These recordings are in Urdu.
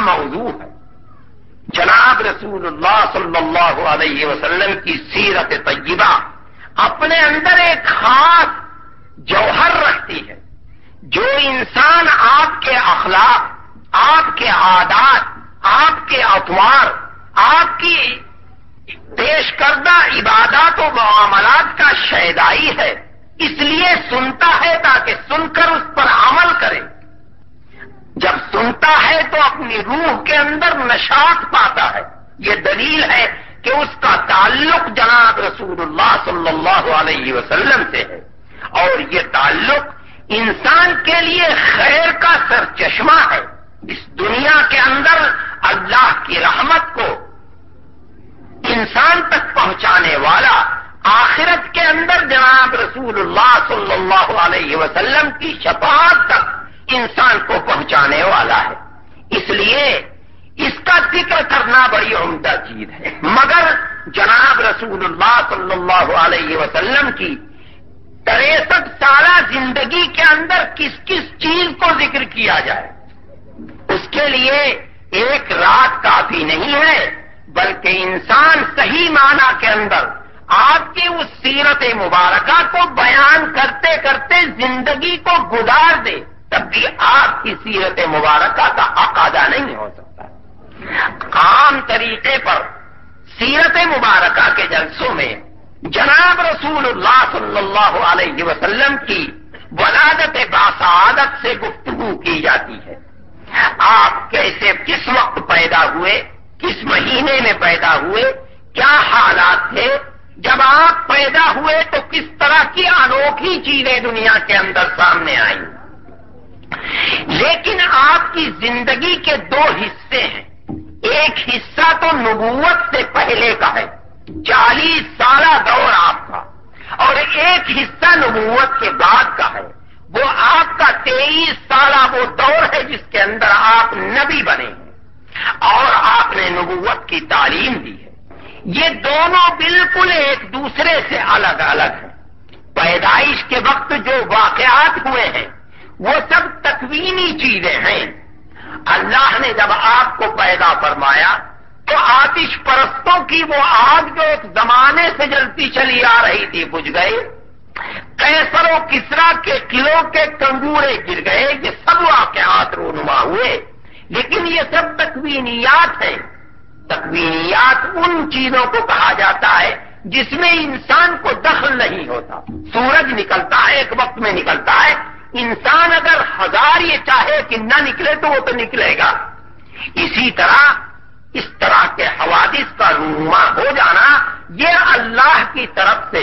موضوع ہے۔ جناب رسول اللہ صلی اللہ علیہ وسلم کی سیرت طیبہ اپنے اندر ایک خاص جوہر رکھتی ہے، جو انسان آپ کے اخلاق، آپ کے عادات، آپ کے اطوار، آپ کی پیش کردہ عبادات و معاملات کا شیدائی ہے، اس لیے سنتا ہے تاکہ سن کر اس پر عمل کرے۔ جب سنتا ہے تو اپنی روح کے اندر نشاط پاتا ہے۔ یہ دلیل ہے کہ اس کا تعلق جناب رسول اللہ صلی اللہ علیہ وسلم سے ہے، اور یہ تعلق انسان کے لیے خیر کا سرچشمہ ہے۔ اس دنیا کے اندر اللہ کی رحمت کو انسان تک پہنچانے والا، آخرت کے اندر جناب رسول اللہ صلی اللہ علیہ وسلم کی شفاعت تک انسان کو پہنچانے والا ہے۔ اس لیے اس کا ذکر کرنا بڑی عمدہ چیز ہے، مگر جناب رسول اللہ صلی اللہ علیہ وسلم کی 63 سالہ زندگی کے اندر کس کس چیز کو ذکر کیا جائے، اس کے لیے ایک رات کافی نہیں ہے، بلکہ انسان صحیح معنی کے اندر آپ کی اس سیرت مبارکہ کو بیان کرتے کرتے زندگی کو گزار دے، تب بھی آپ کی سیرت مبارکہ کا اقادہ نہیں ہو سکتا۔ عام طریقے پر سیرت مبارکہ کے جلسوں میں جناب رسول اللہ صلی اللہ علیہ وسلم کی ولادت باسعادت سے گفتگو کی جاتی ہے۔ آپ کیسے، کس وقت پیدا ہوئے، کس مہینے میں پیدا ہوئے، کیا حالات تھے، جب آپ پیدا ہوئے تو کس طرح کی انوکھی چیزیں دنیا کے اندر سامنے آئیں۔ لیکن آپ کی زندگی کے 2 حصے ہیں۔ ایک حصہ تو نبوت سے پہلے کا ہے، 40 سالہ دور آپ کا، اور ایک حصہ نبوت کے بعد کا ہے، وہ آپ کا 23 سالہ وہ دور ہے جس کے اندر آپ نبی بنے ہیں اور آپ نے نبوت کی تعلیم دی ہے۔ یہ دونوں بالکل ایک دوسرے سے الگ الگ ہیں۔ پیدائش کے وقت جو واقعات ہوئے ہیں وہ سب تکوینی چیزیں ہیں۔ اللہ نے جب آپ کو پیدا فرمایا تو آتش پرستوں کی وہ آگ جو ایک زمانے سے جلتی چلی آ رہی تھی بجھ گئے، قیصر و کسریٰ کے قلعوں کے کنگورے گر گئے، یہ سب واقعات رونما ہوئے۔ لیکن یہ سب تکوینیات ہیں۔ تکوینیات ان چیزوں کو کہا جاتا ہے جس میں انسان کو دخل نہیں ہوتا۔ سورج نکلتا ہے، ایک وقت میں نکلتا ہے، انسان اگر 1000 یہ چاہے کہ نہ نکلے تو وہ تو نکلے گا۔ اسی طرح اس طرح کے حوادث کا رونما ہو جانا یہ اللہ کی طرف سے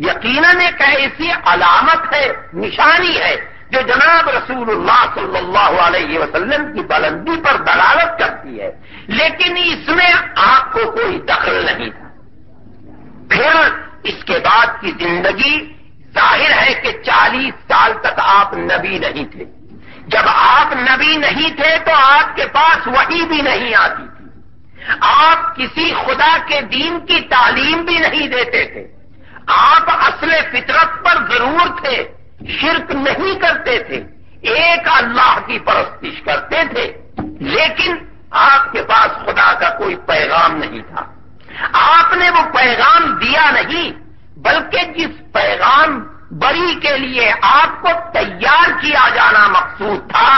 یقیناً ایک ایسی علامت ہے، نشانی ہے جو جناب رسول اللہ صلی اللہ علیہ وسلم کی بلندی پر دلالت کرتی ہے، لیکن اس میں آپ کو کوئی دخل نہیں تھا۔ پھر اس کے بعد کی زندگی ظاہر ہے کہ 40 سال تک آپ نبی نہیں تھے۔ جب آپ نبی نہیں تھے تو آپ کے پاس وحی بھی نہیں آتی تھی، آپ کسی خدا کے دین کی تعلیم بھی نہیں دیتے تھے، آپ اصل فطرت پر ضرور تھے، شرک نہیں کرتے تھے، ایک اللہ کی پرستش کرتے تھے، لیکن آپ کے پاس خدا کا کوئی پیغام نہیں تھا۔ آپ نے وہ پیغام دیا نہیں، بلکہ جس پیغام بری کے لیے آپ کو تیار کیا جانا مقصود تھا،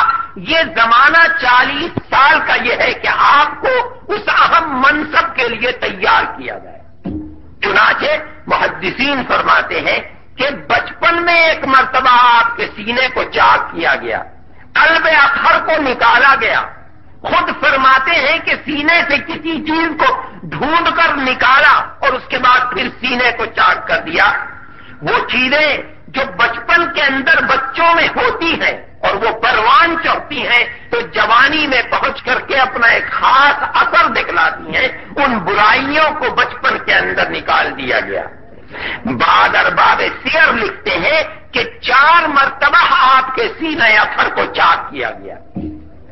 یہ زمانہ 40 سال کا یہ ہے کہ آپ کو اس اہم منصب کے لیے تیار کیا جائے۔ چنانچہ محدثین فرماتے ہیں کہ بچپن میں ایک مرتبہ آپ کے سینے کو چاک کیا گیا، قلب اطہر کو نکالا گیا، خود فرماتے ہیں کہ سینے سے کسی چیز کو ڈھونڈ کر نکالا اور اس کے بعد پھر سینے کو چاک کر دیا۔ وہ چیزیں جو بچپن کے اندر بچوں میں ہوتی ہیں اور وہ پروان چڑھتی ہیں تو جوانی میں پہنچ کر کے اپنا ایک خاص اثر دکھلاتی ہیں، ان برائیوں کو بچپن کے اندر نکال دیا گیا۔ بعد ارباب سیر لکھتے ہیں کہ 4 مرتبہ آپ کے سینہ اطہر کو چاک کیا گیا۔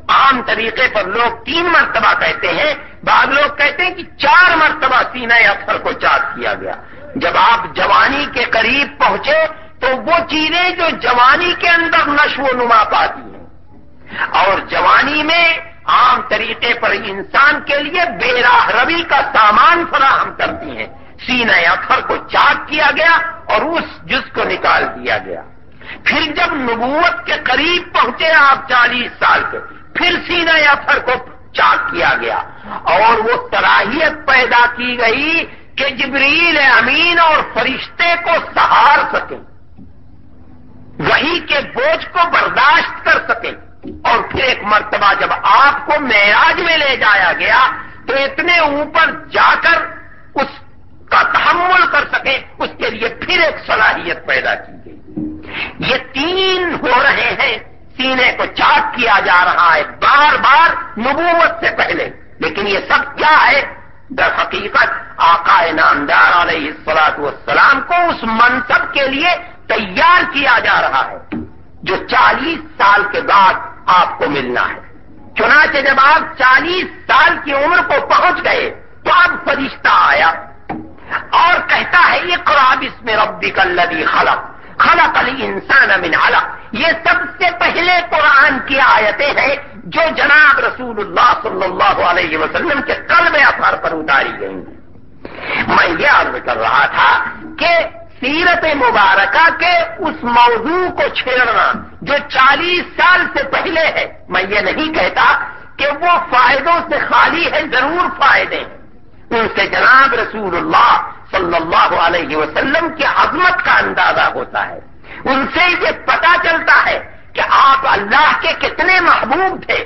عام طریقے پر لوگ 3 مرتبہ کہتے ہیں، بعض لوگ کہتے ہیں کہ 4 مرتبہ سینہ اطہر کو چاک کیا گیا۔ جب آپ جوانی کے قریب پہنچے تو وہ چیزیں جو جوانی کے اندر نشو و نما پاتی ہیں، اور جوانی میں عام طریقے پر انسان کے لیے بے راہ روی کا سامان فراہم کرتی ہیں. سینہ اطہر کو چاک کیا گیا اور اس جز کو نکال دیا گیا. پھر جب نبوت کے قریب پہنچے آپ 40 سال کے، پھر سینہ اطہر کو چاک کیا گیا اور وہ صلاحیت پیدا کی گئی کہ جبریل امین اور فرشتے کو سہار سکیں، وحی کے بوجھ کو برداشت کر سکیں. اور پھر ایک مرتبہ جب آپ کو معراج میں لے جایا گیا تو اتنے اوپر جا کر اس کا تحمل کر سکیں، اس کے لیے پھر ایک صلاحیت پیدا کی گئی. یہ 3 ہو رہے ہیں. سینے کو چاک کیا جا رہا ہے بار بار نبوت سے پہلے، لیکن یہ سب کیا ہے؟ در حقیقت آقا نامدار علیہ الصلوۃ والسلام کو اس منصب کے لیے تیار کیا جا رہا ہے جو 40 سال کے بعد آپ کو ملنا ہے. چنانچہ جب آپ 40 سال کی عمر کو پہنچ گئے تو اب فرشتہ آیا اور کہتا ہے اقرأ باسم ربک الذی خلق خلق الانسان من علق. یہ سب سے پہلے قرآن کی آیتیں ہیں جو جناب رسول اللہ صلی اللہ علیہ وسلم کے قلب اطہر پر اتاری گئی. میں یہ عرض کر رہا تھا کہ سیرت مبارکہ کے اس موضوع کو چھیڑنا جو 40 سال سے پہلے ہے، میں یہ نہیں کہتا کہ وہ فائدوں سے خالی ہے، ضرور فائدے ہیں. ان سے جناب رسول اللہ صلی اللہ علیہ وسلم کی عظمت کا اندازہ ہوتا ہے. ان سے یہ پتا چلتا ہے کہ آپ اللہ کے کتنے محبوب تھے،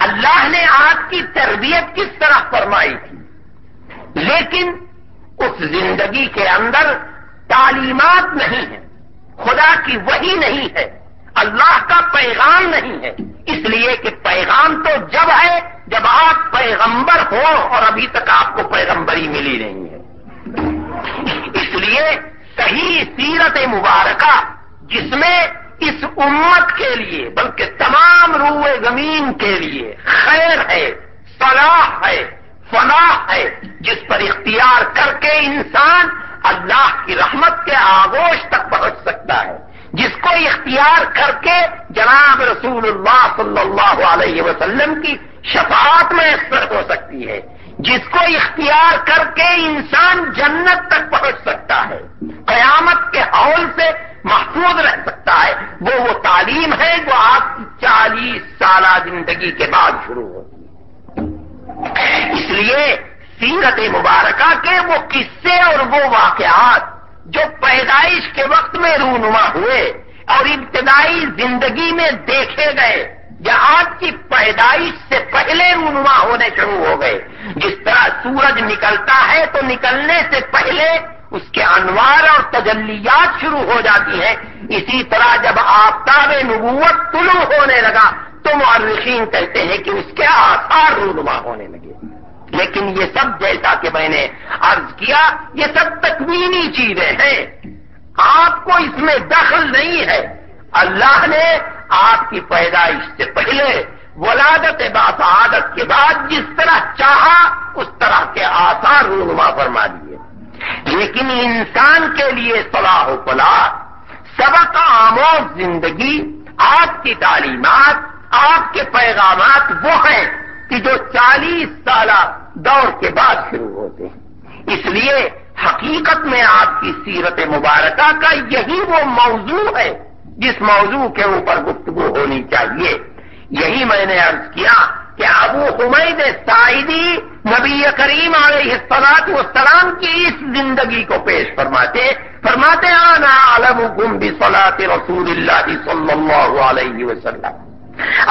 اللہ نے آپ کی تربیت کس طرح فرمائی تھی. لیکن اس زندگی کے اندر تعلیمات نہیں ہیں، خدا کی وحی نہیں ہے، اللہ کا پیغام نہیں ہے. اس لیے کہ پیغام تو جب ہے جب آپ پیغمبر ہو، اور ابھی تک آپ کو پیغمبری ملی نہیں ہے. اس لیے صحیح سیرت مبارکہ جس میں اس امت کے لیے بلکہ تمام روئے زمین کے لیے خیر ہے، صلاح ہے، فلاح ہے، جس پر اختیار کر کے انسان اللہ کی رحمت کے آغوش تک پہنچ سکتا ہے، جس کو اختیار کر کے جناب رسول اللہ صلی اللہ علیہ وسلم کی شفاعت میں اثر ہو سکتی ہے، جس کو اختیار کر کے انسان جنت تک پہنچ سکتا ہے، قیامت کے ہول سے محفوظ رہ سکتا ہے. وہ تعلیم ہے جو آپ کی 40 سالہ زندگی کے بعد شروع ہوتی ہے. اس لیے سیرت مبارکہ کے وہ قصے اور وہ واقعات جو پیدائش کے وقت میں رونما ہوئے اور ابتدائی زندگی میں دیکھے گئے یا آپ کی پیدائش سے پہلے رونما ہونے شروع ہو گئے. جس طرح سورج نکلتا ہے تو نکلنے سے پہلے اس کے انوار اور تجلیات شروع ہو جاتی ہیں، اسی طرح جب آفتاب نبوت طلوع ہونے لگا تو مورخین کہتے ہیں کہ اس کے آثار رونما ہونے لگے. لیکن یہ سب جیسا کہ میں نے عرض کیا یہ سب تکوینی چیزیں ہیں، آپ کو اس میں دخل نہیں ہے. اللہ نے آپ کی پیدائش سے پہلے ولادت باسعادت کے بعد جس طرح چاہا اس طرح کے آثار رونما فرما دیے. لیکن انسان کے لیے صلاح و فلاح، سبق آموز زندگی، آپ کی تعلیمات، آپ کے پیغامات وہ ہیں کہ جو 40 سالہ دور کے بعد شروع ہوتے ہیں. اس لیے حقیقت میں آپ کی سیرت مبارکہ کا یہی وہ موضوع ہے جس موضوع کے اوپر گفتگو ہونی چاہیے. یہی میں نے عرض کیا کہ ابو حمید ساعدی نبی کریم علیہ الصلوۃ والسلام کی اس زندگی کو پیش فرماتے انا اعلمکم بصلاۃ رسول اللہ صلی اللہ علیہ وسلم.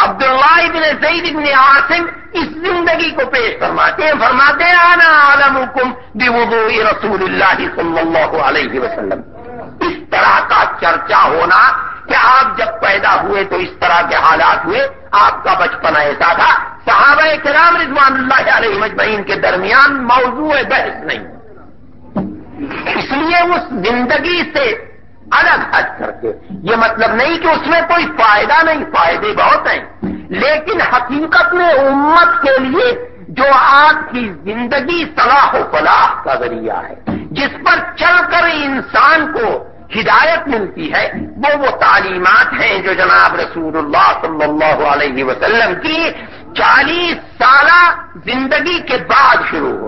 عبداللہ ابن زید بن عاصم اس زندگی کو پیش فرماتے ہیں انا اعلمکم بوضوء رسول اللہ صلی اللہ علیہ وسلم. اس طرح کا چرچا ہونا کہ آپ جب پیدا ہوئے تو اس طرح کے حالات ہوئے، آپ کا بچپن ایسا تھا، صحابہ کرام رضوان اللہ علیہ مجمعین کے درمیان موضوع بحث نہیں. اس لیے اس زندگی سے الگ ہٹ کر کے یہ مطلب نہیں کہ اس میں کوئی فائدہ نہیں، فائدے بہت ہیں، لیکن حقیقت میں امت کے لیے جو آپ کی زندگی صلاح و فلاح کا ذریعہ ہے، جس پر چل کر انسان کو ہدایت ملتی ہے، وہ تعلیمات ہیں جو جناب رسول اللہ صلی اللہ علیہ وسلم کی 40 سالہ زندگی کے بعد شروع